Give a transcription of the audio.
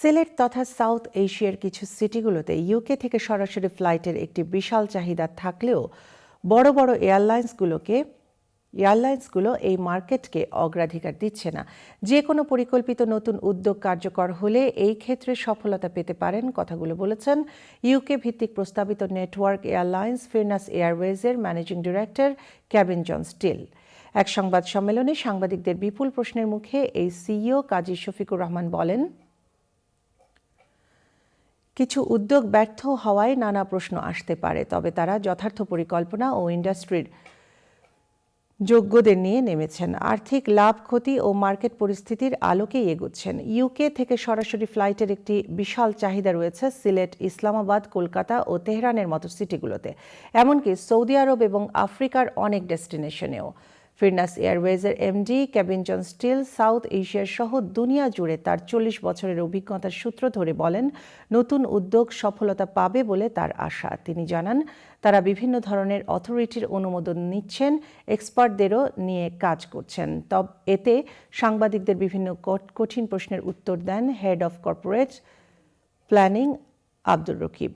সিলেট তথা সাউথ এশিয়ার কিছু সিটিগুলোতে ইউকে থেকে সরাসরি ফ্লাইটের একটি বিশাল চাহিদা থাকলেও বড় বড় এয়ারলাইন্সগুলো এই মার্কেটকে অগ্রাধিকার দিচ্ছে না। যে কোনো পরিকল্পিত নতুন উদ্যোগ কার্যকর হলে এই ক্ষেত্রে সফলতা পেতে পারেন, কথাগুলো বলেছেন ইউকে ভিত্তিক প্রস্তাবিত নেটওয়ার্ক এয়ারলাইন্স ফিরনাস এয়ারওয়েজের managing director Kevin John Steel. এক সংবাদ সম্মেলনে সাংবাদিকদের বিপুল প্রশ্নের মুখে এই সিইও কাজী শফিকুর রহমান বলেন, কিছু উদ্যোগ ব্যর্থ হওয়ায় নানা প্রশ্ন আসতে পারে, তবে তারা যথার্থ পরিকল্পনা ও ইন্ডাস্ট্রির যোগ্যদের নিয়ে নেমেছেন। আর্থিক লাভ ক্ষতি ও মার্কেট পরিস্থিতির আলোকেই এগুচ্ছেন। ইউকে থেকে সরাসরি ফ্লাইটের একটি বিশাল চাহিদা রয়েছে সিলেট, ইসলামাবাদ, কলকাতা ও তেহরানের মতো সিটিগুলোতে, এমনকি সৌদি আরব এবং আফ্রিকার অনেক ডেস্টিনেশনেও। Firnas এয়ারওয়েজের MD Kevin John still south এশিয়ার সহ দুনিয়া জুড়ে তার 40 বছরের অভিজ্ঞতার সূত্র ধরে বলেন, নতুন উদ্যোগ সফলতা পাবে বলে তার আশা। তিনি জানান, তারা বিভিন্ন ধরনের অথরিটির অনুমোদন নিচ্ছেন, এক্সপার্টদেরও নিয়ে কাজ করছেন। এতে সাংবাদিকদের বিভিন্ন কঠিন প্রশ্নের উত্তর দেন head of corporate planning Abdur Rakib.